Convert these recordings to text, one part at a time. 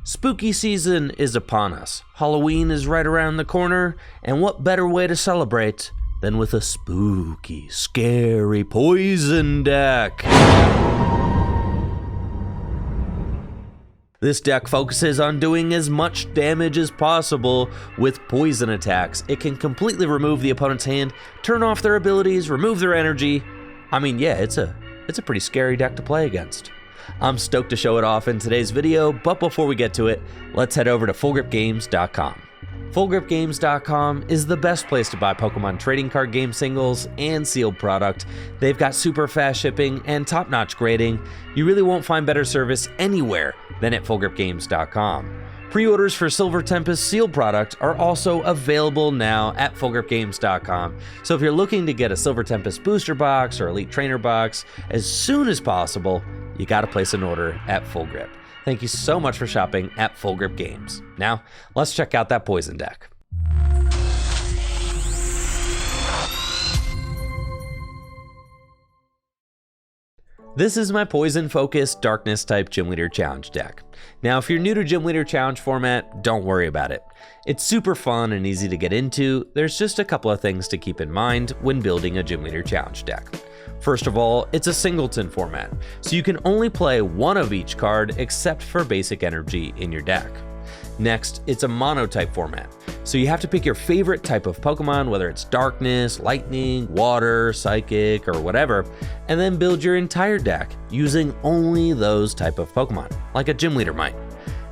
Spooky season is upon us. Halloween is right around the corner, and what better way to celebrate than with a spooky, scary poison deck? This deck focuses on doing as much damage as possible with poison attacks. It can completely remove the opponent's hand, turn off their abilities, remove their energy. I mean, yeah, it's a pretty scary deck to play against. I'm stoked to show it off in today's video, but before we get to it, let's head over to FullGripGames.com. FullGripGames.com is the best place to buy Pokemon trading card game singles and sealed product. They've got super fast shipping and top-notch grading. You really won't find better service anywhere than at FullGripGames.com. Pre-orders for Silver Tempest sealed product are also available now at FullGripGames.com. So if you're looking to get a Silver Tempest booster box or Elite Trainer box as soon as possible, you gotta place an order at Full Grip. Thank you so much for shopping at Full Grip Games. Now, let's check out that poison deck. This is my poison-focused, darkness-type Gym Leader Challenge deck. Now, if you're new to Gym Leader Challenge format, don't worry about it. It's super fun and easy to get into. There's just a couple of things to keep in mind when building a Gym Leader Challenge deck. First of all, it's a singleton format, so you can only play one of each card except for basic energy in your deck. Next, it's a monotype format, so you have to pick your favorite type of Pokemon, whether it's darkness, lightning, water, psychic, or whatever, and then build your entire deck using only those type of Pokemon, like a gym leader might.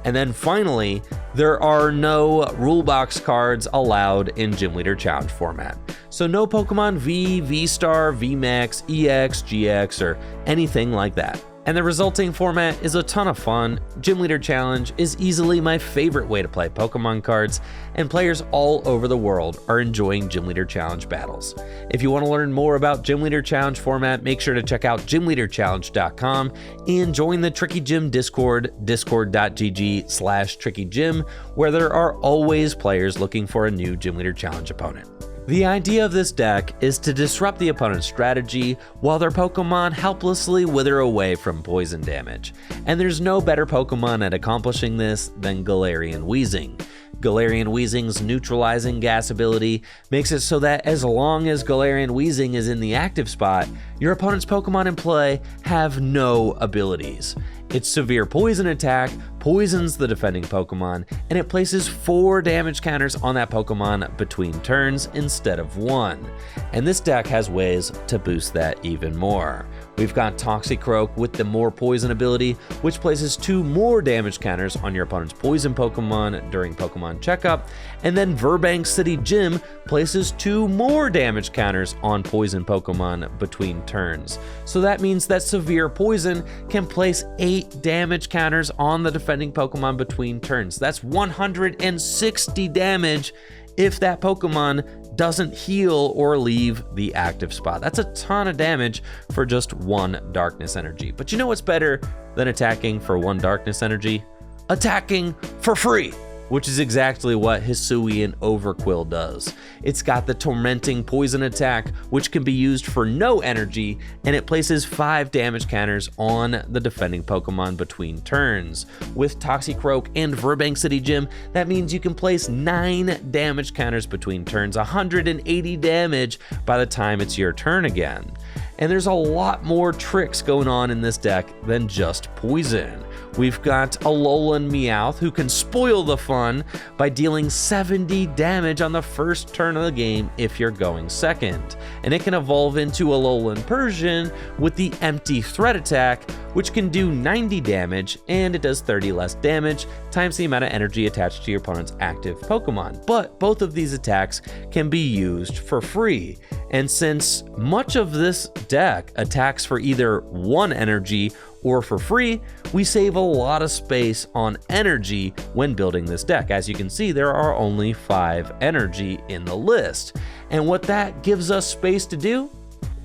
And then finally, there are no rule box cards allowed in Gym Leader Challenge format. So no Pokemon V, V-Star, V-Max, EX, GX, or anything like that. And the resulting format is a ton of fun. Gym Leader Challenge is easily my favorite way to play Pokemon cards, and players all over the world are enjoying Gym Leader Challenge battles. If you want to learn more about Gym Leader Challenge format, make sure to check out gymleaderchallenge.com and join the Tricky Gym Discord, discord.gg/trickygym, where there are always players looking for a new Gym Leader Challenge opponent. The idea of this deck is to disrupt the opponent's strategy while their Pokemon helplessly wither away from poison damage. And there's no better Pokemon at accomplishing this than Galarian Weezing. Galarian Weezing's neutralizing gas ability makes it so that as long as Galarian Weezing is in the active spot, your opponent's Pokemon in play have no abilities. Its severe poison attack poisons the defending Pokemon, and it places 4 damage counters on that Pokemon between turns instead of 1. And this deck has ways to boost that even more. We've got Toxicroak with the more poison ability, which places 2 more damage counters on your opponent's poison Pokemon during Pokemon checkup, and then Burbank City Gym places 2 more damage counters on poison Pokemon between turns. So that means that severe poison can place 8 damage counters on the defending Pokemon between turns. That's 160 damage if that Pokemon doesn't heal or leave the active spot. That's a ton of damage for just 1 darkness energy. But you know what's better than attacking for 1 darkness energy? Attacking for free, which is exactly what Hisuian Overqwil does. It's got the tormenting poison attack, which can be used for no energy, and it places 5 damage counters on the defending Pokemon between turns. With Toxicroak and Burbank City Gym, that means you can place 9 damage counters between turns, 180 damage by the time it's your turn again. And there's a lot more tricks going on in this deck than just poison. We've got Alolan Meowth, who can spoil the fun by dealing 70 damage on the first turn of the game if you're going second. And it can evolve into Alolan Persian with the empty threat attack, which can do 90 damage, and it does 30 less damage times the amount of energy attached to your opponent's active Pokemon. But both of these attacks can be used for free. And since much of this deck attacks for either 1 energy or for free, we save a lot of space on energy when building this deck. As you can see, there are only 5 energy in the list. And what that gives us space to do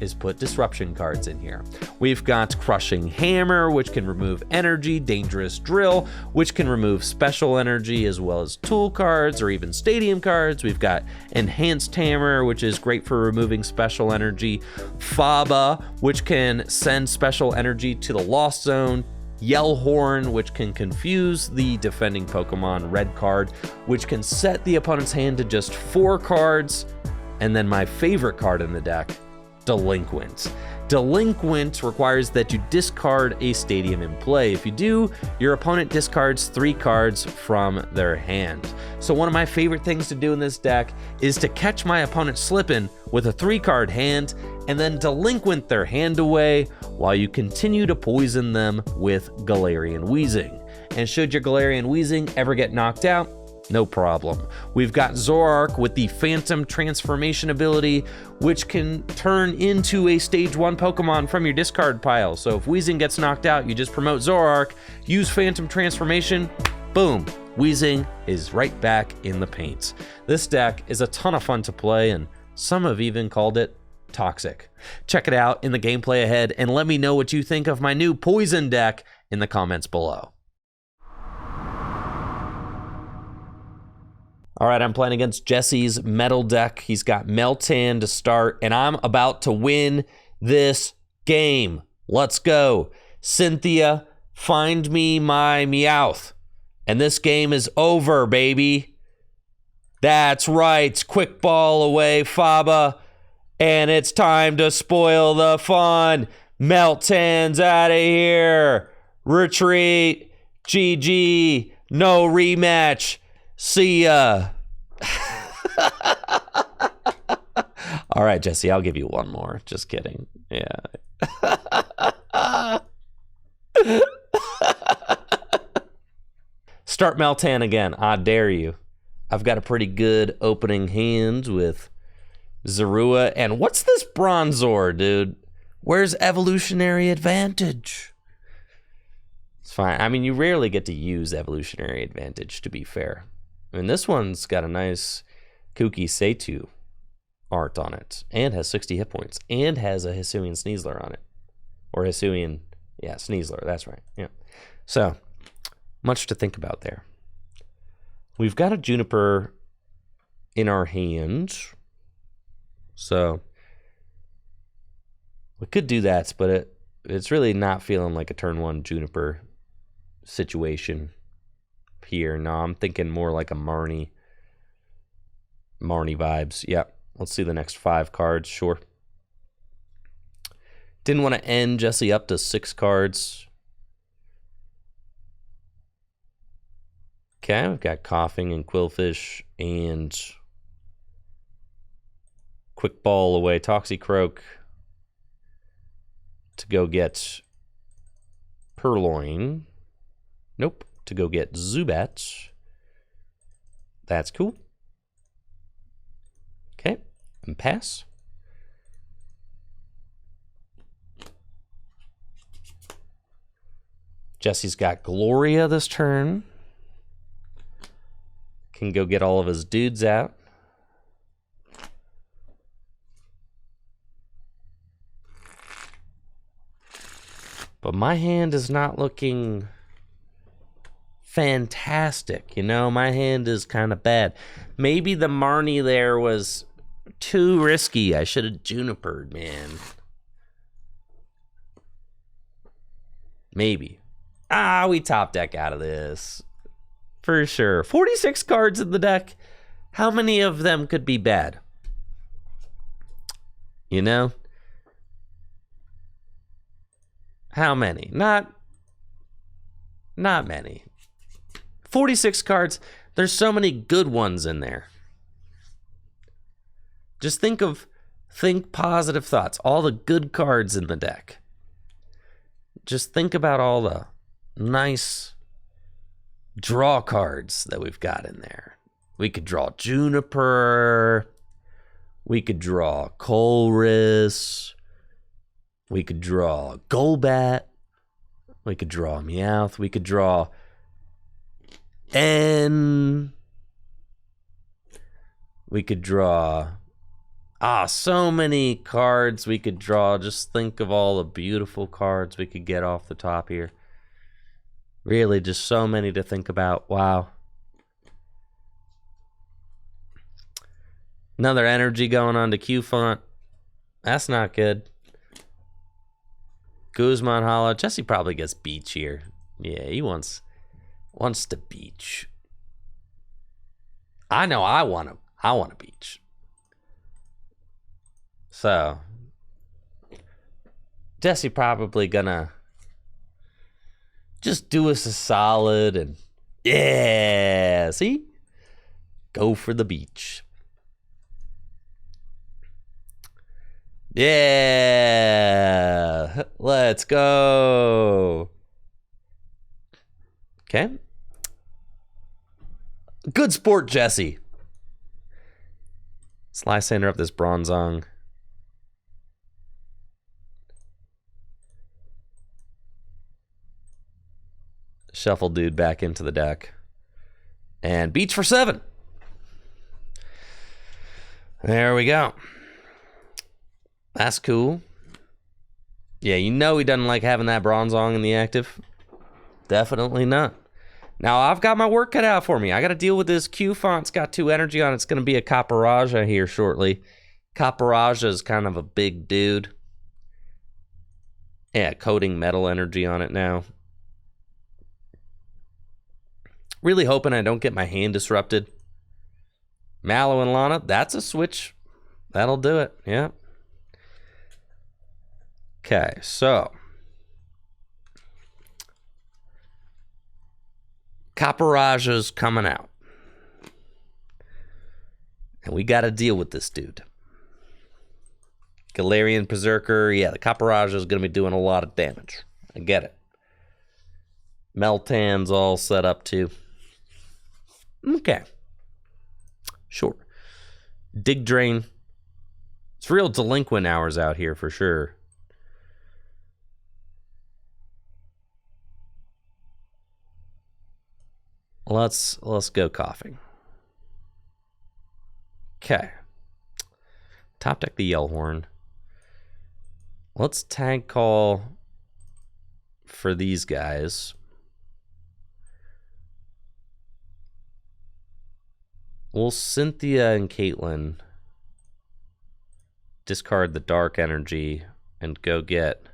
is put disruption cards in here. We've got Crushing Hammer, which can remove energy, Dangerous Drill, which can remove special energy, as well as tool cards or even stadium cards. We've got Enhanced Hammer, which is great for removing special energy, Faba, which can send special energy to the Lost Zone, Yell Horn, which can confuse the defending Pokemon, red card, which can set the opponent's hand to just 4 cards, and then my favorite card in the deck, Delinquent. Delinquent requires that you discard a stadium in play. If you do, your opponent discards 3 cards from their hand. So one of my favorite things to do in this deck is to catch my opponent slipping with a 3-card hand and then delinquent their hand away while you continue to poison them with Galarian Weezing. And should your Galarian Weezing ever get knocked out, no problem. We've got Zoroark with the Phantom Transformation ability, which can turn into a Stage 1 Pokemon from your discard pile. So if Weezing gets knocked out, you just promote Zoroark, use Phantom Transformation, boom, Weezing is right back in the paint. This deck is a ton of fun to play, and some have even called it toxic. Check it out in the gameplay ahead, and let me know what you think of my new Poison deck in the comments below. All right, I'm playing against Jesse's metal deck. He's got Meltan to start, and I'm about to win this game. Let's go. Cynthia, find me my Meowth. And this game is over, baby. That's right. Quick ball away, Faba. And it's time to spoil the fun. Meltan's out of here. Retreat. GG. No rematch. See ya. All right, Jesse, I'll give you one more. Just kidding. Yeah. Start Meltan again. I dare you. I've got a pretty good opening hand with Zorua. And what's this Bronzor, dude? Where's evolutionary advantage? It's fine. I mean, you rarely get to use evolutionary advantage, to be fair. I mean, this one's got a nice kooky Seitu art on it, and has 60 hit points, and has a Hisuian Sneasler on it. Or Hisuian, yeah, Sneasler, that's right, yeah. So, much to think about there. We've got a Juniper in our hand, so we could do that, but it's really not feeling like a turn 1 Juniper situation here. No, I'm thinking more like a Marnie vibes. Yep. Let's see the next 5 cards. Sure. Didn't want to end Jesse up to 6 cards. Okay, we've got Koffing Qwilfish and quick ball away Toxicroak to go get Purrloin. Nope. To go get Zubat. That's cool. Okay, and pass. Jesse's got Gloria this turn. Can go get all of his dudes out. But my hand is not looking fantastic, you know. My hand is kind of bad. Maybe the Marnie there was too risky. I should have Junipered, man. Maybe. We top deck out of this for sure. 46 cards in the deck. How many of them could be bad? You know, how many? Not many. 46 cards, there's so many good ones in there. Just think positive thoughts, all the good cards in the deck. Just think about all the nice draw cards that we've got in there. We could draw Juniper, we could draw Colress, we could draw Golbat, we could draw Meowth, we could draw N. We could draw so many cards we could draw. Just think of all the beautiful cards we could get off the top here. Really, just so many to think about. Wow. Another energy going on to Q font. That's not good. Guzman Holo. Jesse probably gets beach here. Yeah, he wants to beach. I know I want to beach. So Jesse probably gonna just do us a solid and yeah, see? Go for the beach. Yeah, let's go. Okay. Good sport, Jesse. Sly Sander up this Bronzong. Shuffle dude back into the deck. And beach for 7. There we go. That's cool. Yeah, you know he doesn't like having that Bronzong in the active. Definitely not. Now, I've got my work cut out for me. I got to deal with this Q font. It's got 2 energy on it. It's going to be a Caparajah here shortly. Caparajah is kind of a big dude. Yeah, coating metal energy on it now. Really hoping I don't get my hand disrupted. Mallow and Lana, that's a switch. That'll do it, yeah. Okay, so. Caparajah's coming out. And we got to deal with this dude. Galarian Berserker, yeah, the Caparajah is going to be doing a lot of damage. I get it. Meltan's all set up too. Okay. Sure. Dig Drain. It's real delinquent hours out here for sure. Let's go Koffing. Okay. Top deck the Yell Horn. Let's tag call for these guys. We'll Cynthia and Caitlin discard the dark energy and go get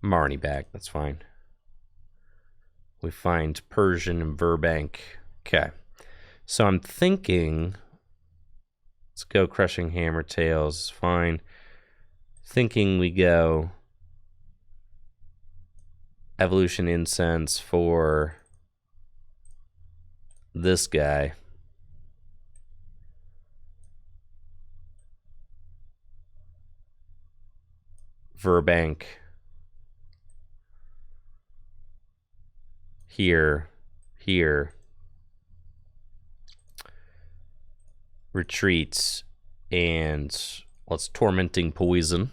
Marnie back. That's fine. We find Persian and Verbank. Okay. So I'm thinking, let's go Crushing Hammer Tails. Fine. Thinking we go Evolution Incense for this guy. Verbank. Here. Retreats. And let's Tormenting Poison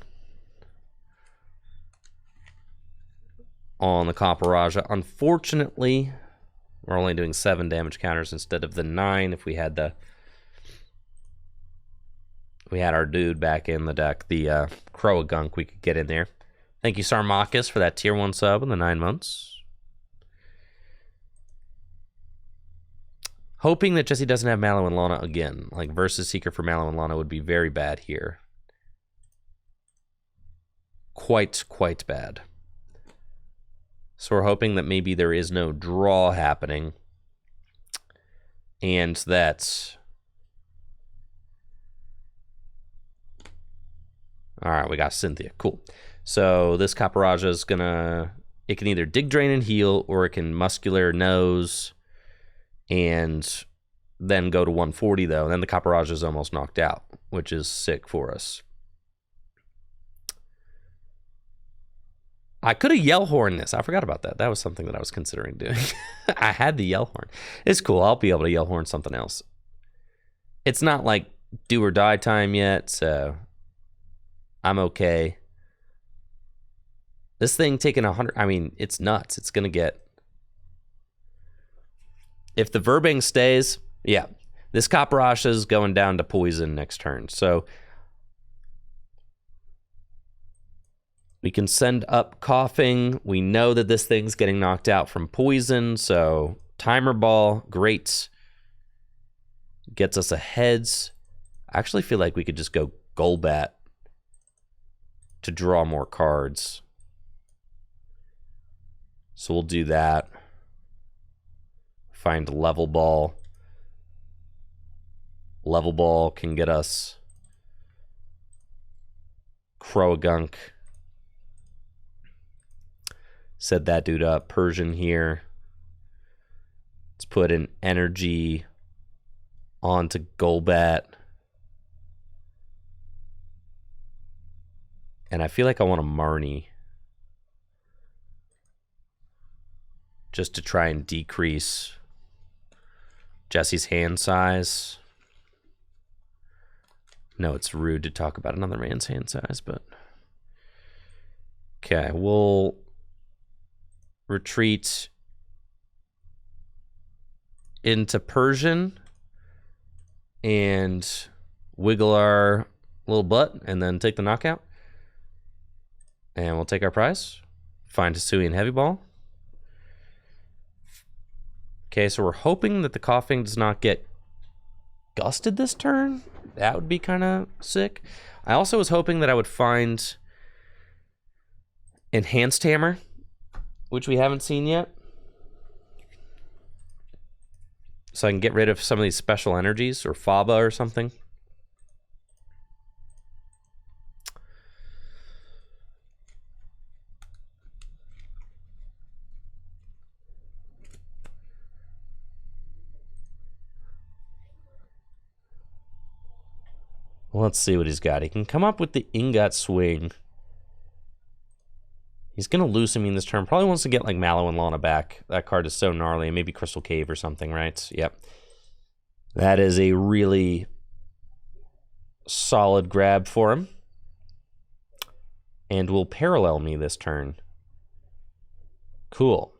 on the Caparajah. Unfortunately, we're only doing 7 damage counters instead of the 9 if we had our dude back in the deck, the Croagunk we could get in there. Thank you, Sarmakis, for that tier 1 sub in the 9 months. Hoping that Jesse doesn't have Mallow and Lana again. Like, versus Seeker for Mallow and Lana would be very bad here. Quite bad. So we're hoping that maybe there is no draw happening. And that... Alright, we got Cynthia. Cool. So this Caparajah is gonna... It can either Dig, Drain, and Heal, or it can Muscular, Nose... and then go to 140, though. And then the Caparajah is almost knocked out, which is sick for us. I could have Yell Horn this. I forgot about that. That was something that I was considering doing. I had the Yell Horn. It's cool. I'll be able to Yell Horn something else. It's not like do or die time yet, so I'm okay. This thing taking 100... I mean, it's nuts. It's going to get... If the Verbing stays, yeah, this Caparajah is going down to poison next turn. So We can send up Koffing. We know that this thing's getting knocked out from poison, so Timer Ball, great. Gets us ahead. I actually feel like we could just go Golbat to draw more cards. So we'll do that. Find Level Ball. Level Ball can get us Croagunk. Set that dude up. Persian here. Let's put an energy onto Golbat. And I feel like I want a Marnie. Just to try and decrease Jesse's hand size. No, it's rude to talk about another man's hand size, but... Okay, we'll retreat into Persian and wiggle our little butt and then take the knockout. And we'll take our prize. Find Hisuian Heavy Ball. Okay, so we're hoping that the Koffing does not get gusted this turn. That would be kind of sick. I also was hoping that I would find Enhanced Hammer, which we haven't seen yet. So I can get rid of some of these special energies, or Faba or something. Let's see what he's got. He can come up with the Ingot Swing. He's going to Lusamine this turn. Probably wants to get like Mallow and Lana back. That card is so gnarly. Maybe Crystal Cave or something, right? Yep. That is a really solid grab for him. And will parallel me this turn. Cool.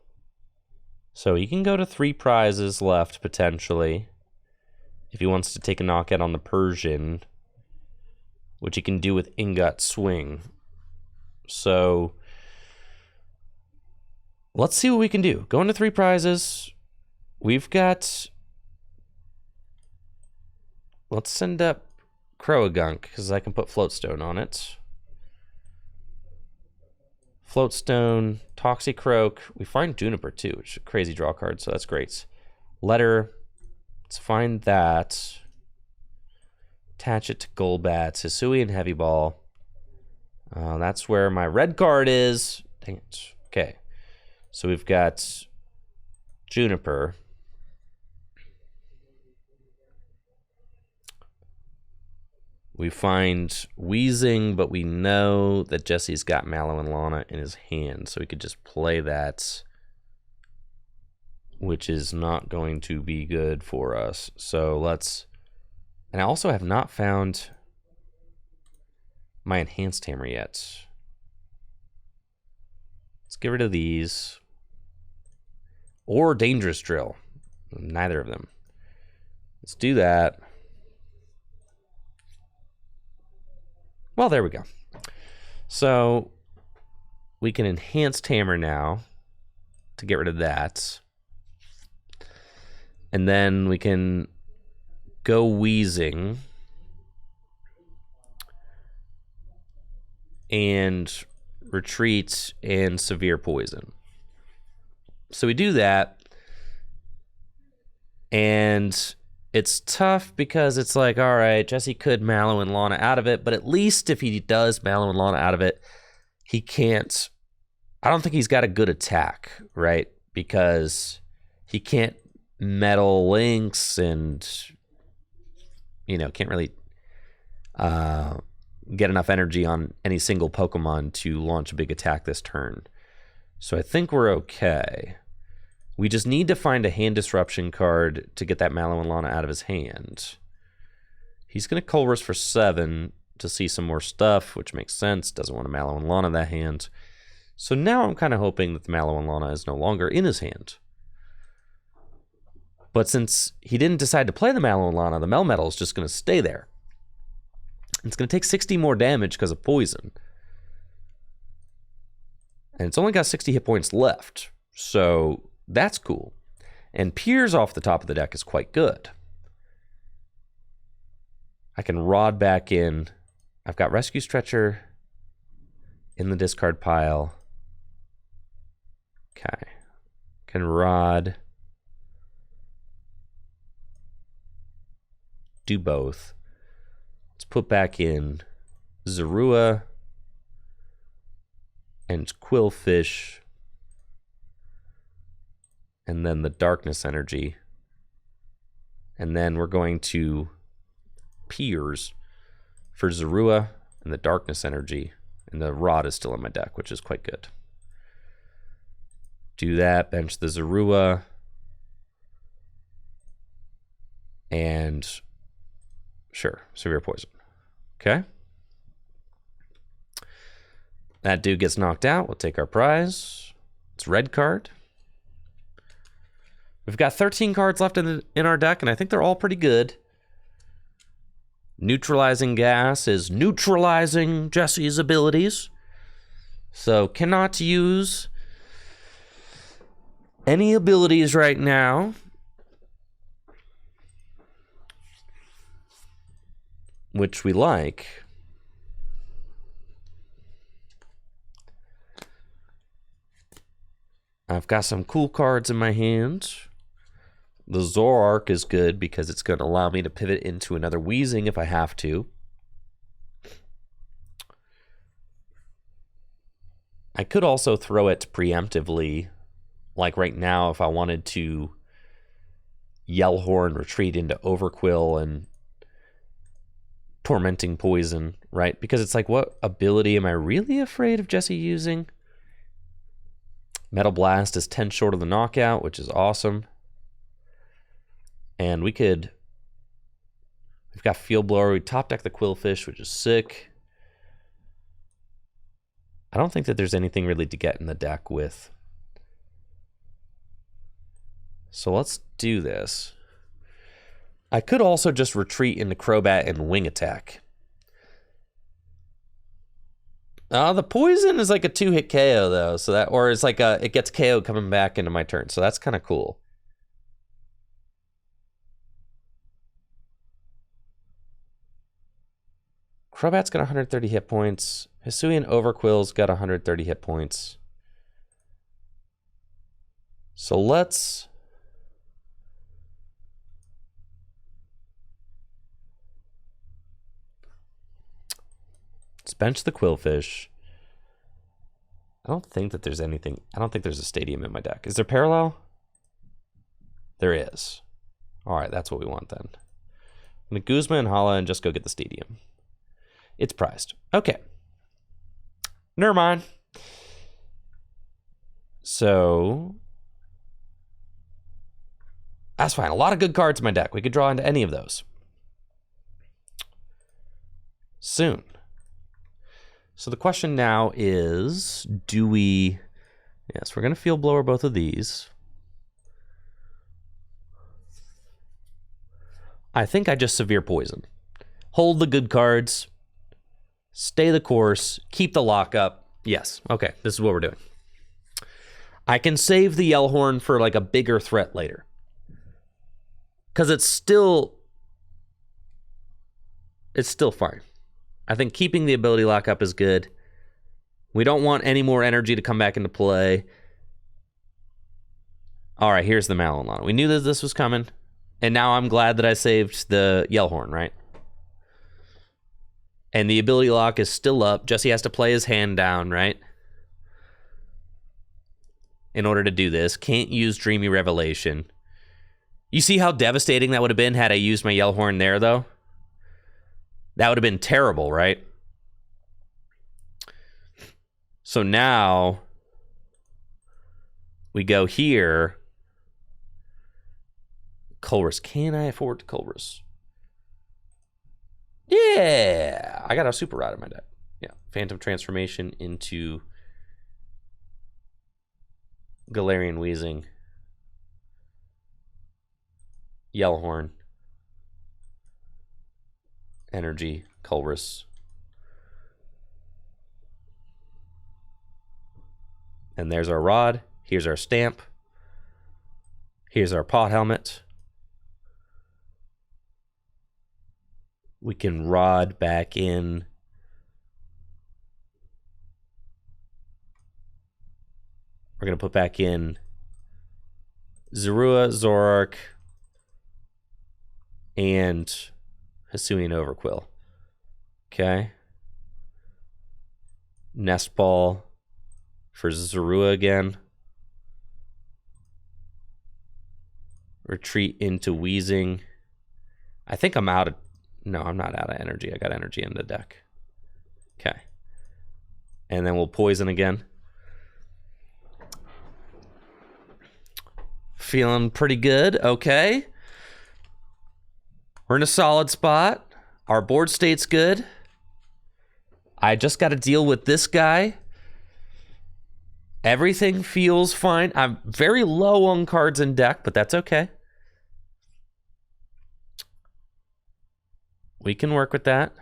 So he can go to 3 prizes left, potentially. If he wants to take a knockout on the Persian, which he can do with Ingot Swing. So let's see what we can do. Going to 3 prizes. We've got... Let's send up Croagunk, because I can put Float Stone on it. Float Stone, Toxicroak. We find Juniper, too, which is a crazy draw card, so that's great. Letter. Let's find that. Attach it to Golbat. Hisuian Heavy Ball. That's where my red card is. Dang it. Okay. So we've got Juniper. We find Weezing, but we know that Jesse's got Mallow and Lana in his hand, so we could just play that, which is not going to be good for us. So let's... And I also have not found my Enhanced Hammer yet. Let's get rid of these. Or Dangerous Drill. Neither of them. Let's do that. Well, there we go. So we can Enhanced Hammer now to get rid of that. And then we can go Weezing and retreat and Severe Poison. So we do that, and it's tough because it's like, all right, Jesse could Mallow and Lana out of it, but at least if he does Mallow and Lana out of it, he can't... I don't think he's got a good attack, right? Because he can't Metal Lynx and... You know, can't really get enough energy on any single Pokemon to launch a big attack this turn. So I think we're okay. We just need to find a hand disruption card to get that Mallow and Lana out of his hand. He's going to Colress for 7 to see some more stuff, which makes sense. Doesn't want a Mallow and Lana that hand. So now I'm kind of hoping that the Mallow and Lana is no longer in his hand. But since he didn't decide to play the Mallow and Lana, the Melmetal is just going to stay there. It's going to take 60 more damage because of poison. And it's only got 60 hit points left. So that's cool. And Piers off the top of the deck is quite good. I can Rod back in. I've got Rescue Stretcher in the discard pile. Okay. Can Rod. Do both. Let's put back in Zorua and Qwilfish. And then the Darkness Energy. And then we're going to Piers for Zorua and the Darkness Energy. And the Rod is still in my deck, which is quite good. Do that, bench the Zorua. And sure, Severe Poison. Okay. That dude gets knocked out. We'll take our prize. It's red card. We've got 13 cards left in our deck, and I think they're all pretty good. Neutralizing Gas is neutralizing Jesse's abilities. So cannot use any abilities right now. Which we like. I've got some cool cards in my hand. The Zoroark is good because it's going to allow me to pivot into another Weezing if I have to. I could also throw it preemptively, like right now if I wanted to Yell Horn, retreat into Overqwil and Tormenting Poison, right? Because it's like, what ability am I really afraid of Jesse using? Metal Blast is 10 short of the knockout, which is awesome. And we've got Field Blower. We top deck the Qwilfish, which is sick. I don't think that there's anything really to get in the deck with. So let's do this. I could also just retreat into Crobat and Wing Attack. The Poison is like a 2-hit KO though, so that, or it's like it gets KO coming back into my turn, so that's kind of cool. Crobat's got 130 hit points. Hisuian Overqwil's got 130 hit points. So let's bench the Qwilfish. I don't think that there's anything. I don't think there's a Stadium in my deck. Is there Parallel? There is. All right, that's what we want then. I'm going to Guzma and Hala and just go get the Stadium. It's prized. Okay. Never mind. So that's fine. A lot of good cards in my deck. We could draw into any of those soon. So the question now is, do we... Yes, we're going to Field Blower both of these. I think I just Severe Poison. Hold the good cards. Stay the course. Keep the lockup. Yes. Okay, this is what we're doing. I can save the Yell Horn for like a bigger threat later. Because it's still fine. I think keeping the ability lockup is good. We don't want any more energy to come back into play. All right, here's the Alolan. We knew that this was coming. And now I'm glad that I saved the Yell Horn, right? And the ability lock is still up. Jesse has to play his hand down, right? In order to do this. Can't use Dreamy Revelation. You see how devastating that would have been had I used my Yell Horn there, though? That would have been terrible, right? So now we go here. Colress. Can I afford Colress? Yeah! I got a Super Rod in my deck. Yeah. Phantom Transformation into Galarian Weezing. Yell Horn. Energy. Colress. And there's our rod. Here's our stamp. Here's our pot helmet. We can rod back in. We're going to put back in Zorua, Zoroark, and Hisuian Overqwil. Okay. Nest Ball for Zorua again. Retreat into Weezing. I think I'm out of... No, I'm not out of energy. I got energy in the deck. Okay. And then we'll poison again. Feeling pretty good. Okay. We're in a solid spot. Our board state's good. I just got to deal with this guy. Everything feels fine. I'm very low on cards in deck, but that's okay. We can work with that.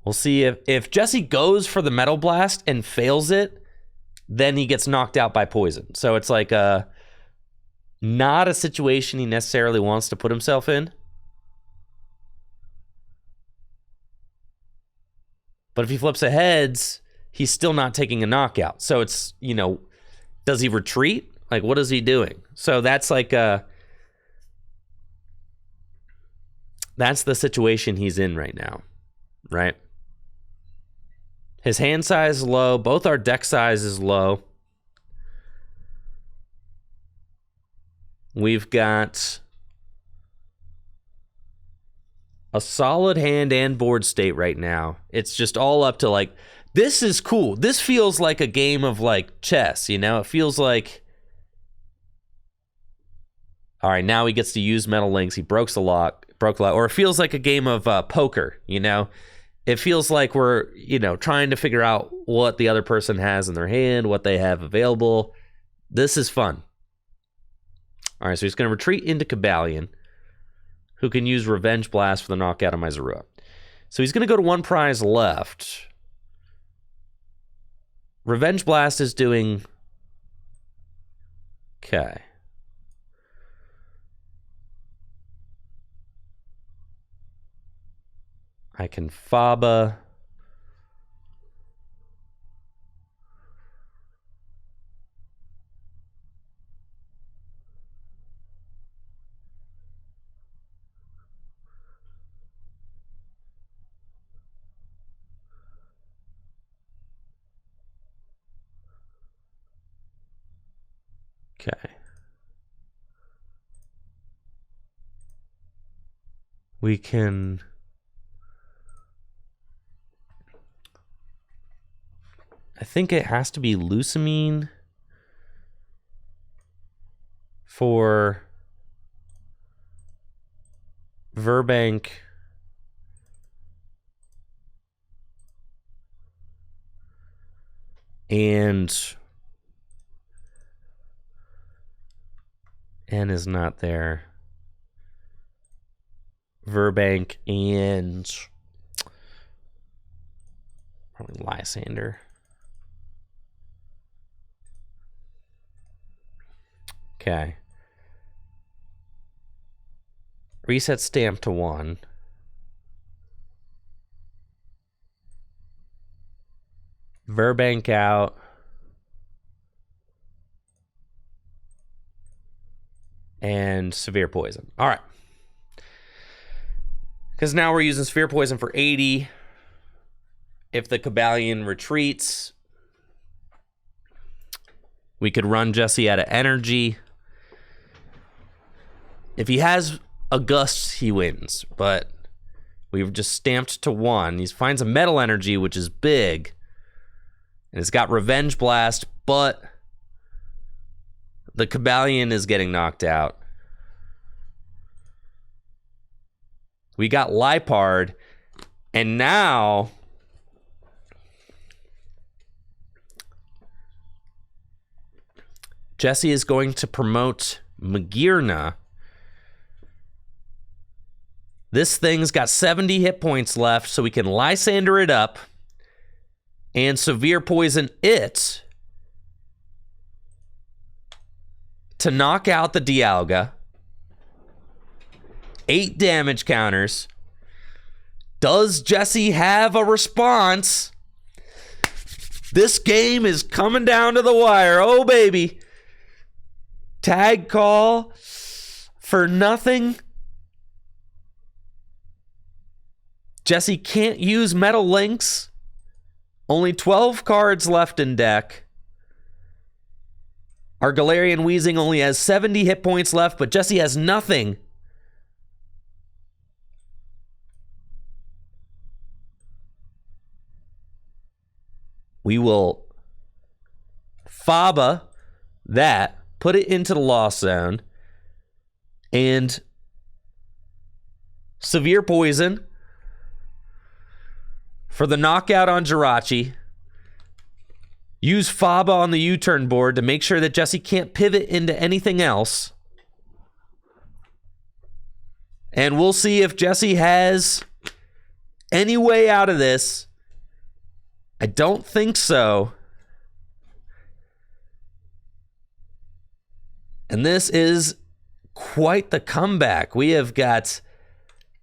We'll see if Jesse goes for the Metal Blast and fails it, then he gets knocked out by poison. So it's like not a situation he necessarily wants to put himself in. But if he flips a heads, he's still not taking a knockout. So it's, you know, does he retreat? Like, what is he doing? So that's like that's the situation he's in right now, right? His hand size is low. Both our deck size is low. We've got a solid hand and board state right now. It's just all up to like, this is cool. This feels like a game of like chess, you know? It feels like, all right, now he gets to use Metal Links. He broke the lock, or it feels like a game of poker, you know? It feels like we're, you know, trying to figure out what the other person has in their hand, what they have available. This is fun. All right, so he's going to retreat into Cobalion, who can use Revenge Blast for the knockout of my Zorua. So he's going to go to one prize left. Revenge Blast is doing... Okay. I can Faba. Okay. We can... I think it has to be Lusamine for Verbank and N is not there. Verbank and probably Lysander. Okay. Reset stamp to 1. Verbank out. And Severe Poison. All right. Because now we're using Severe Poison for 80. If the Cobalion retreats, we could run Jesse out of energy. If he has a Gust, he wins. But we've just stamped to 1. He finds a Metal Energy, which is big. And it's got Revenge Blast, but the Cobalion is getting knocked out. We got Liepard, and now Jesse is going to promote Magearna. This thing's got 70 hit points left, so we can Lysander it up. and Severe Poison it to knock out the Dialga. 8 damage counters. Does Jesse have a response? This game is coming down to the wire. Oh, baby. Tag call for nothing. Jesse can't use Metal Links. Only 12 cards left in deck. Our Galarian Weezing only has 70 hit points left, but Jesse has nothing. We will Faba that, put it into the loss zone, and Severe Poison for the knockout on Jirachi. Use Faba on the U-turn board to make sure that Jesse can't pivot into anything else. And we'll see if Jesse has any way out of this. I don't think so. And this is quite the comeback. We have got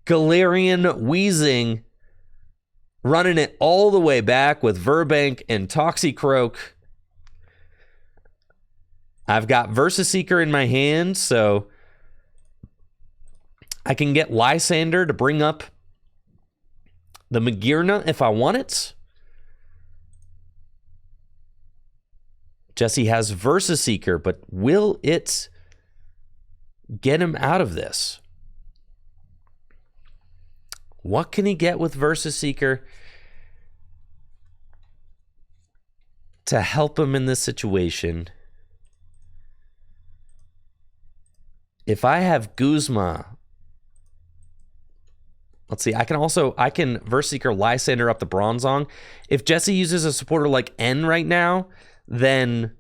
Galarian Weezing running it all the way back with Verbank and Toxicroak. I've got Versus Seeker in my hand, so I can get Lysander to bring up the Magearna if I want it. Jesse has Versus Seeker, but will it get him out of this? What can he get with Versus Seeker to help him in this situation? If I have Guzma, let's see, I can Versus Seeker Lysander up the Bronzong. If Jesse uses a supporter like N right now, then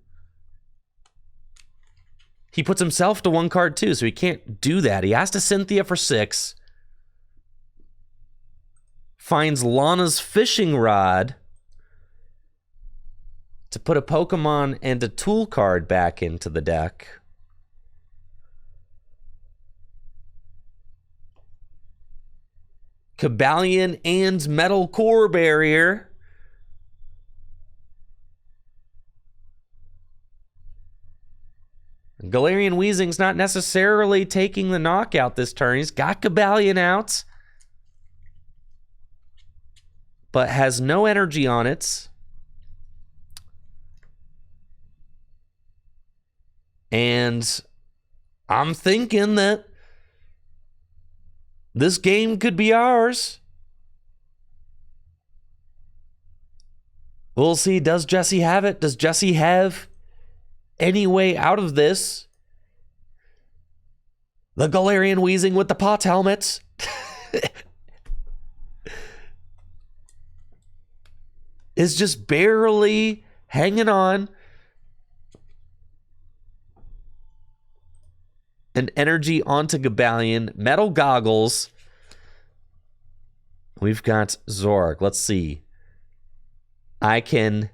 he puts himself to 1 card too, so he can't do that. He has to Cynthia for 6. Finds Lana's Fishing Rod to put a Pokemon and a tool card back into the deck. Cobalion and Metal Core Barrier. Galarian Weezing's not necessarily taking the knockout this turn. He's got Cobalion out, but has no energy on it. And I'm thinking that this game could be ours. We'll see. Does Jesse have it? Does Jesse have any way out of this? The Galarian Weezing with the Pot Helmet. Is just barely hanging on. And energy onto Cobalion. Metal Goggles. We've got Zoroark. Let's see. I can...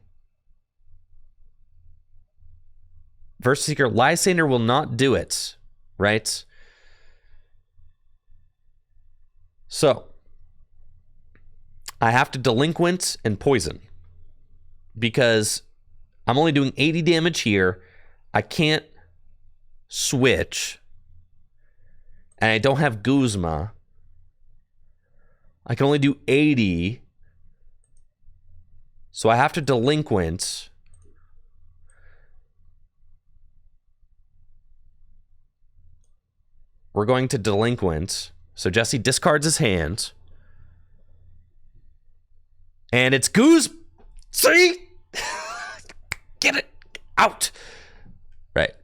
Versus Seeker Lysander will not do it, right? So, I have to Delinquent and Poison because I'm only doing 80 damage here. I can't switch, and I don't have Guzma. I can only do 80, so I have to Delinquent. We're going to Delinquent. So Jesse discards his hand. And it's Goose. See? Get it out. Right.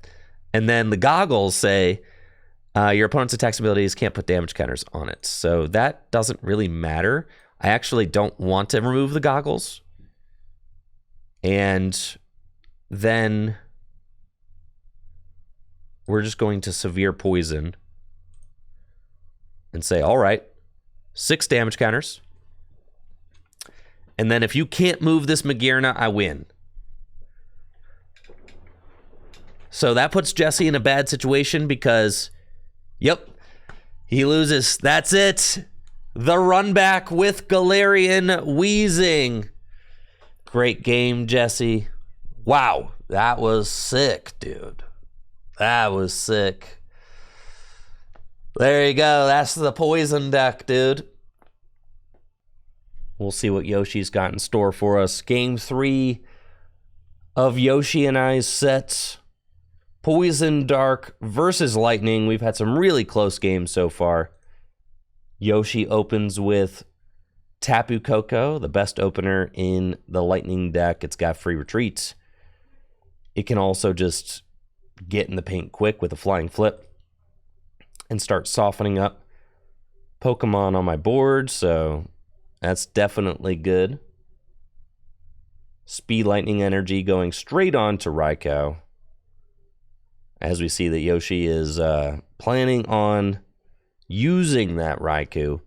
And then the goggles say, your opponent's attacks abilities can't put damage counters on it. So that doesn't really matter. I actually don't want to remove the goggles. And then we're just going to Severe Poison and say, all right, 6 damage counters. And then if you can't move this Magearna, I win. So that puts Jesse in a bad situation because, yep, he loses. That's it. The run back with Galarian Weezing. Great game, Jesse. Wow, that was sick, dude. That was sick. There you go. That's the poison deck, dude. We'll see what Yoshi's got in store for us. Game 3 of Yoshi and I's sets. Poison Dark versus Lightning. We've had some really close games so far. Yoshi opens with Tapu Koko, the best opener in the Lightning deck. It's got free retreats. It can also just get in the paint quick with a flying flip and start softening up Pokemon on my board, so that's definitely good. Speed Lightning Energy going straight on to Raikou. As we see that Yoshi is planning on using that Raikou,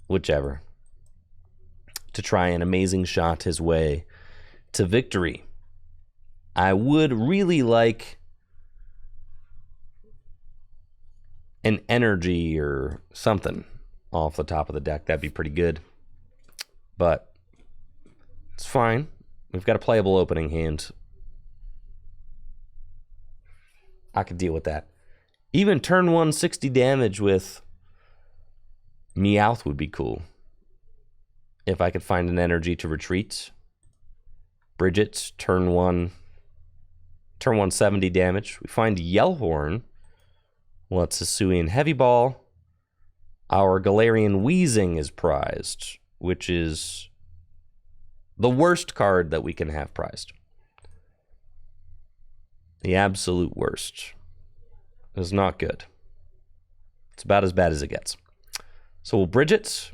whichever, to try an amazing shot his way to victory. I would really like an energy or something off the top of the deck. That'd be pretty good. But it's fine. We've got a playable opening hand. I could deal with that. Even turn 1 60 damage with Meowth would be cool. If I could find an energy to retreat. Brigette, turn 1 70 damage. We find Yell Horn. Well, it's Hisuian Heavy Ball. Our Galarian Weezing is prized, which is the worst card that we can have prized. The absolute worst. Is not good. It's about as bad as it gets. So we'll Brigette.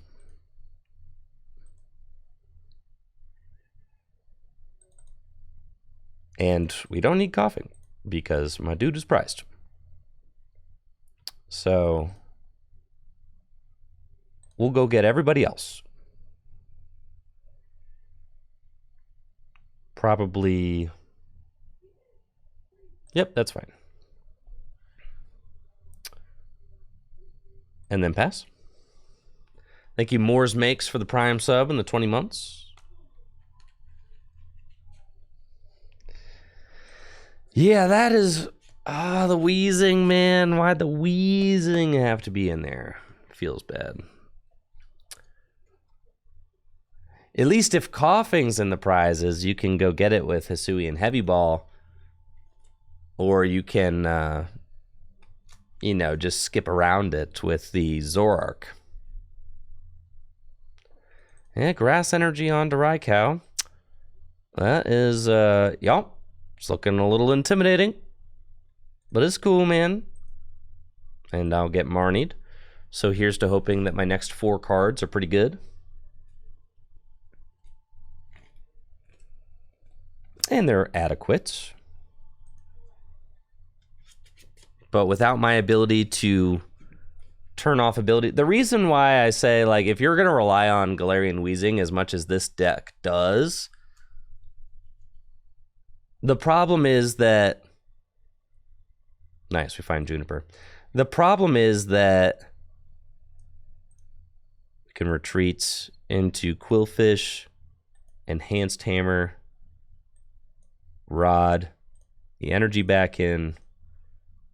And we don't need Koffing because my dude is prized. So we'll go get everybody else. Probably. Yep, that's fine. And then pass. Thank you, Moore's Makes, for the Prime sub and the 20 months. Yeah, that is... the Weezing, man. Why'd the Weezing have to be in there? Feels bad. At least if Koffing's in the prizes, you can go get it with Hisuian Heavy Ball. Or you can, you know, just skip around it with the Zoroark. Yeah, Grass Energy onto Raikou. That is, yup. It's looking a little intimidating. But it's cool, man. And I'll get Marnied. So here's to hoping that my next 4 cards are pretty good. And they're adequate. But without my ability to turn off ability... The reason why I say, like, if you're going to rely on Galarian Weezing as much as this deck does, the problem is that... Nice, we find Juniper. The problem is that we can retreat into Qwilfish, Enhanced Hammer, Rod, the energy back in,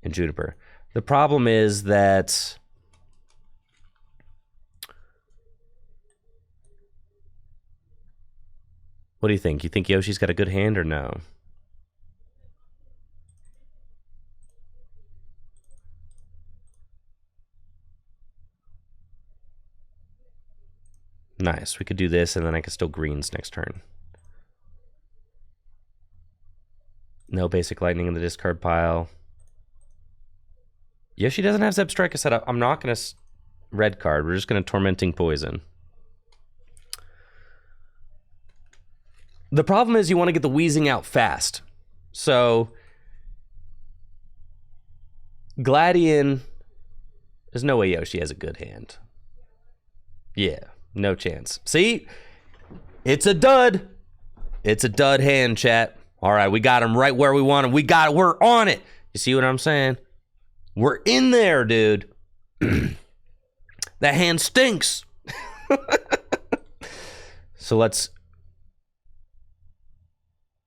and Juniper. The problem is that what do you think? You think Yoshi's got a good hand or no? Nice. We could do this, and then I could still greens next turn. No basic lightning in the discard pile. Yoshi doesn't have Zebstrika set up. I'm not going to red card. We're just going to Tormenting Poison. The problem is you want to get the Weezing out fast. So Gladian, there's no way Yoshi has a good hand. Yeah, No chance. See? It's a dud. It's a dud hand, chat. All right, we got him right where we want him. We're on it. You see what I'm saying? We're in there, dude. That hand stinks. So let's...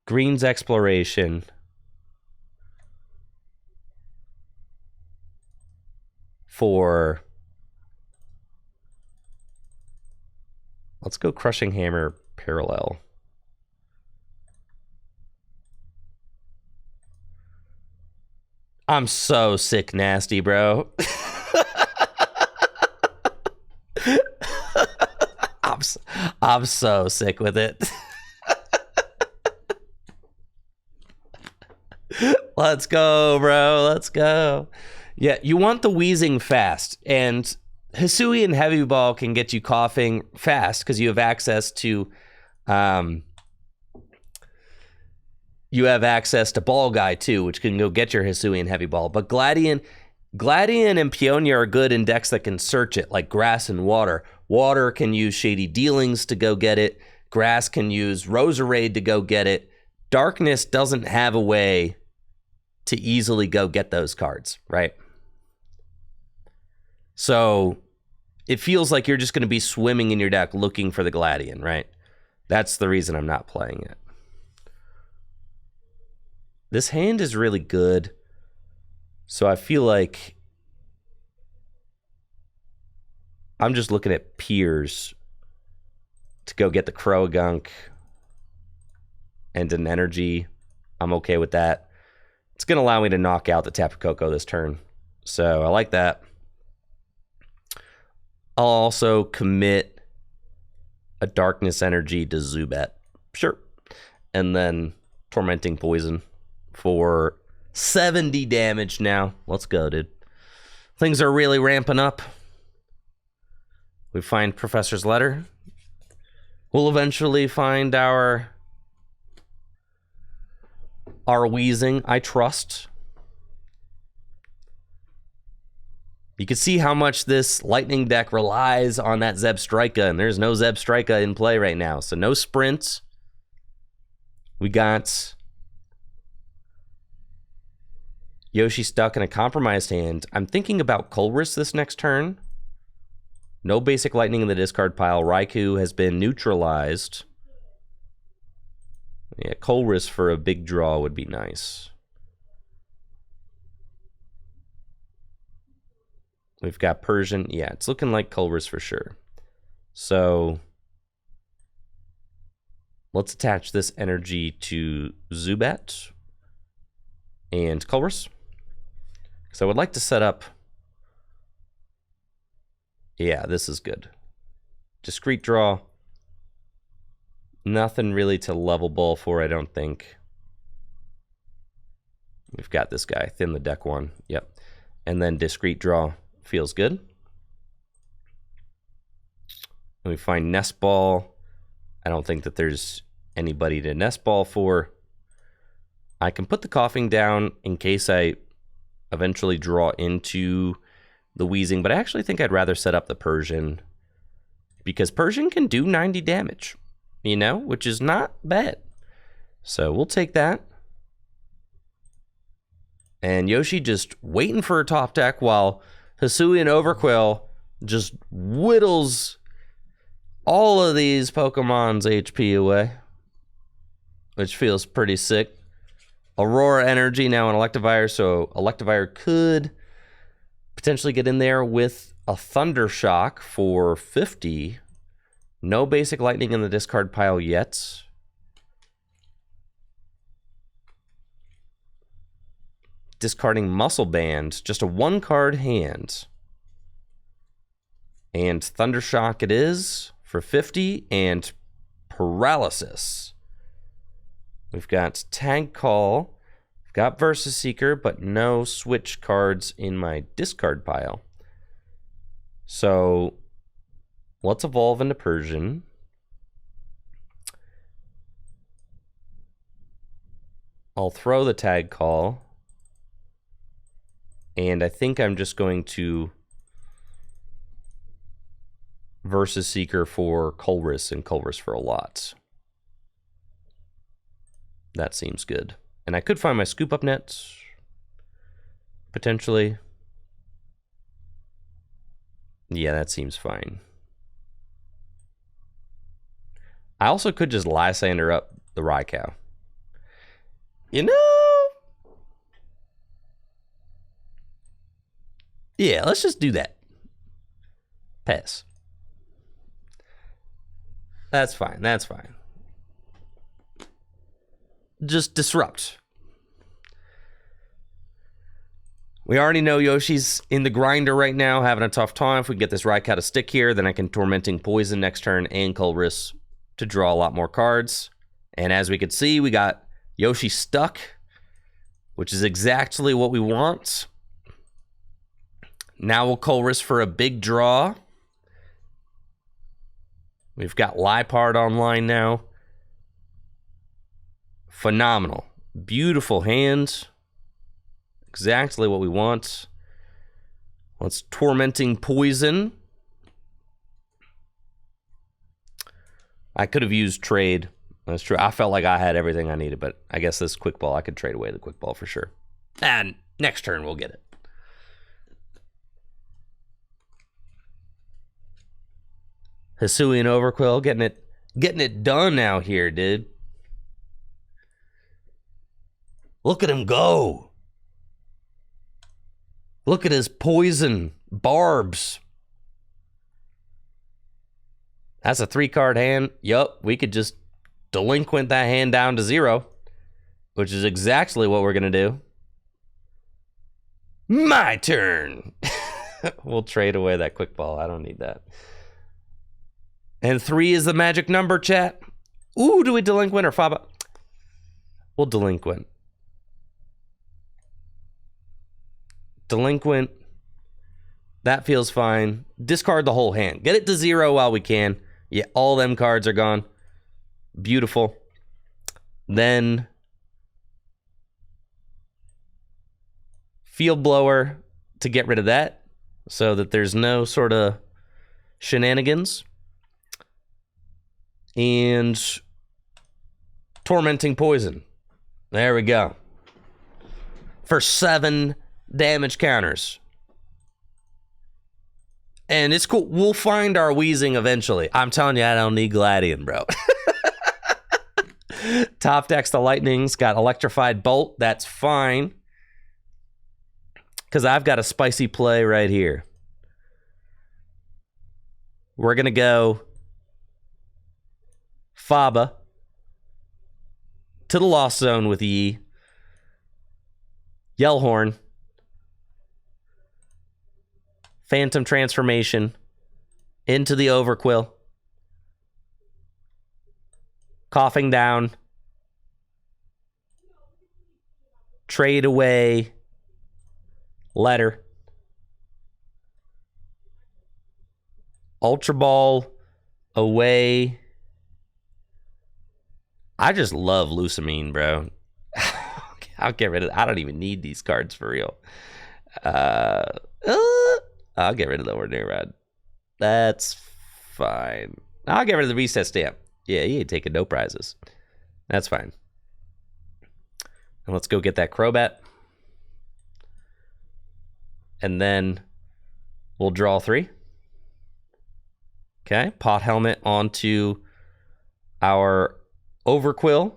Green's Exploration. For... Let's go Crushing Hammer Parallel. I'm so sick nasty, bro. I'm so sick with it. Let's go, bro. Let's go. Yeah, you want the Weezing fast, and Hisuian Heavy Ball can get you Koffing fast because you have access to Ball Guy too, which can go get your Hisuian Heavy Ball. But Gladian and Peonia are good in decks that can search it, like Grass and Water. Water can use Shady Dealings to go get it. Grass can use Roserade to go get it. Darkness doesn't have a way to easily go get those cards, right? So it feels like you're just going to be swimming in your deck looking for the Gladian, right? That's the reason I'm not playing it. This hand is really good, so I feel like I'm just looking at Piers to go get the Croagunk and an energy. I'm okay with that. It's going to allow me to knock out the Tapu Koko this turn, so I like that. I'll also commit a Darkness Energy to Zubat. Sure. And then Tormenting Poison for 70 damage now. Let's go, dude. Things are really ramping up. We find Professor's letter. We'll eventually find our Weezing, I trust. You can see how much this Lightning deck relies on that Zebstrika, and there's no Zebstrika in play right now. So no sprints. We got Yoshi stuck in a compromised hand. I'm thinking about Colress this next turn. No basic Lightning in the discard pile. Raikou has been neutralized. Yeah, Colress for a big draw would be nice. We've got Persian. Yeah, it's looking like Colress for sure. So let's attach this energy to Zubat and Colress. So I would like to set up... Yeah, this is good. Discreet draw. Nothing really to level ball for, I don't think. We've got this guy. Thin the deck one. Yep. And then discreet draw. Feels good. And we find Nest Ball. I don't think that there's anybody to Nest Ball for. I can put the Koffing down in case I eventually draw into the Weezing, but I actually think I'd rather set up the Persian because Persian can do 90 damage, you know, which is not bad. So we'll take that. And Yoshi just waiting for a top deck while Hisuian Overqwil just whittles all of these Pokemon's HP away, which feels pretty sick. Aurora Energy now an Electivire, so Electivire could potentially get in there with a Thundershock for 50. No basic Lightning in the discard pile yet. Discarding Muscle Band, just a one-card hand. And Thundershock it is for 50, and Paralysis. We've got Tag Call, we've got Versus Seeker, but no switch cards in my discard pile. So let's evolve into Persian. I'll throw the Tag Call. And I think I'm just going to versus Seeker for Colress and Colress for a lot. That seems good. And I could find my Scoop Up Net, potentially. Yeah, that seems fine. I also could just Lysander up the Raikou. You know? Yeah, let's just do that. Pass. That's fine, that's fine. Just disrupt. We already know Yoshi's in the grinder right now, having a tough time. If we get this Raikou to stick here, then I can Tormenting Poison next turn and Colress to draw a lot more cards. And as we can see, we got Yoshi stuck, which is exactly what we want. Now we'll Colress for a big draw. We've got Liepard online now. Phenomenal. Beautiful hand. Exactly what we want. Let's Tormenting Poison. I could have used trade. That's true. I felt like I had everything I needed, but I guess this quick ball, I could trade away the quick ball for sure. And next turn, we'll get it. Hisuian Overqwil getting it done out here, dude. Look at him go. Look at his poison barbs. That's a 3-card hand. Yup, we could just delinquent that hand down to 0, which is exactly what we're going to do. My turn. We'll trade away that quick ball. I don't need that. And 3 is the magic number, chat. Ooh, do we delinquent or Faba? We'll delinquent. Delinquent. That feels fine. Discard the whole hand. Get it to 0 while we can. Yeah, all them cards are gone. Beautiful. Then Field Blower to get rid of that so that there's no sort of shenanigans. And Tormenting Poison. There we go. For 7 damage counters. And it's cool. We'll find our Weezing eventually. I'm telling you, I don't need Gladian, bro. Top decks the Lightning's got Electrified Bolt. That's fine. Because I've got a spicy play right here. We're going to go Faba to the Lost Zone with Yi. Yell Horn. Phantom Transformation into the Overqwil. Coughing down. Trade away. Letter. Ultra Ball away. I just love Lusamine, bro. I'll get rid of it. I don't even need these cards for real. I'll get rid of the Ordinary Rod. That's fine. I'll get rid of the Reset Stamp. Yeah, you ain't taking no prizes. That's fine. And let's go get that Crobat. And then we'll draw 3. Okay, Pot Helmet onto our Overqwil.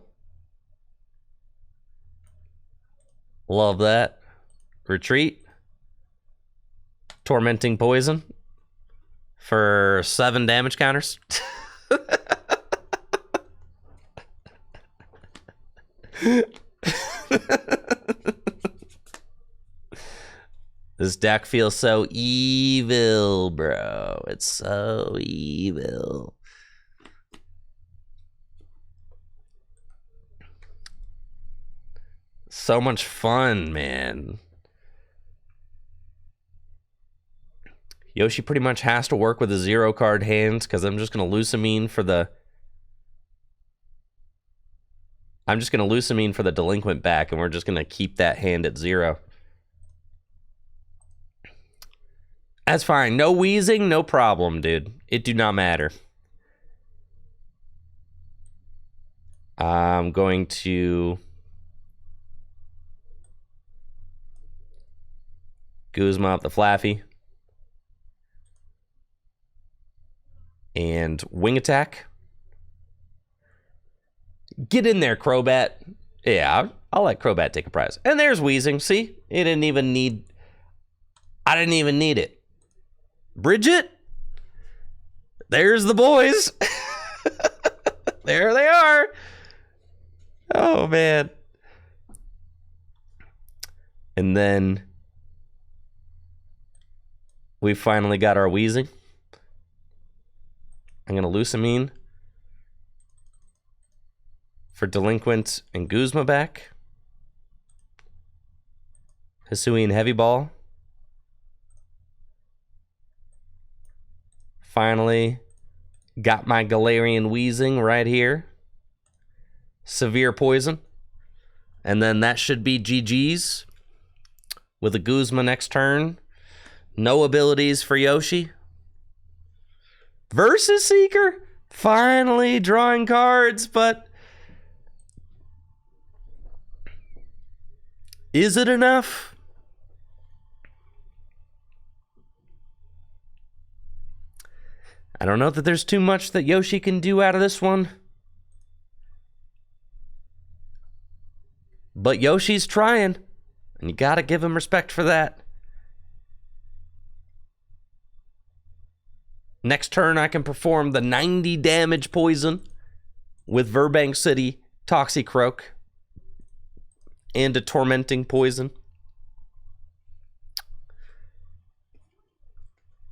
Love that. Retreat. Tormenting Poison for 7 damage counters. This deck feels so evil, bro. It's so evil. So much fun, man. Yoshi pretty much has to work with a 0-card hand because I'm just going to Lusamine for the... I'm just going to Lusamine for the Delinquent back, and we're just going to keep that hand at 0. That's fine. No Weezing, no problem, dude. It do not matter. I'm going to Guzma up the Flaffy. And Wing Attack. Get in there, Crobat. Yeah, I'll let Crobat take a prize. And there's Weezing. See? It didn't even need... I didn't even need it. Brigette? There's the boys. There they are. Oh, man. And then we finally got our Weezing. I'm going to Lusamine for Delinquent and Guzma back. Hisuian Heavy Ball. Finally got my Galarian Weezing right here. Severe Poison. And then that should be GG's with a Guzma next turn. No abilities for Yoshi. Versus Seeker. Finally drawing cards, but is it enough? I don't know that there's too much that Yoshi can do out of this one. But Yoshi's trying, and you gotta give him respect for that. Next turn, I can perform the 90 damage poison with Burbank City Toxicroak and a tormenting poison.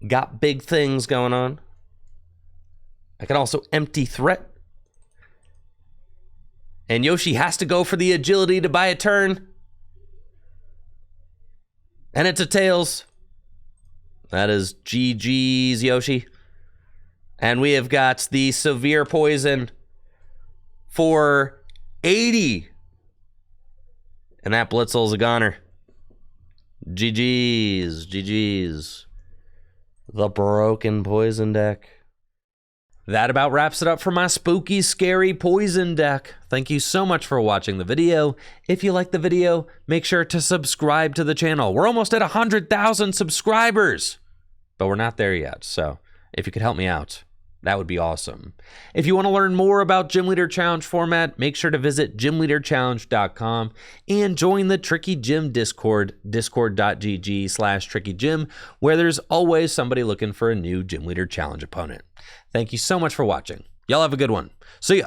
Got big things going on. I can also empty threat. And Yoshi has to go for the agility to buy a turn. And it's a Tails. That is GG's, Yoshi. And we have got the severe poison for 80. And that Blitzel's a goner. GG's, GG's. The broken poison deck. That about wraps it up for my spooky, scary poison deck. Thank you so much for watching the video. If you liked the video, make sure to subscribe to the channel. We're almost at 100,000 subscribers, but we're not there yet. So if you could help me out, that would be awesome. If you want to learn more about Gym Leader Challenge format, make sure to visit gymleaderchallenge.com and join the Tricky Gym Discord, discord.gg/trickygym, where there's always somebody looking for a new Gym Leader Challenge opponent. Thank you so much for watching. Y'all have a good one. See ya.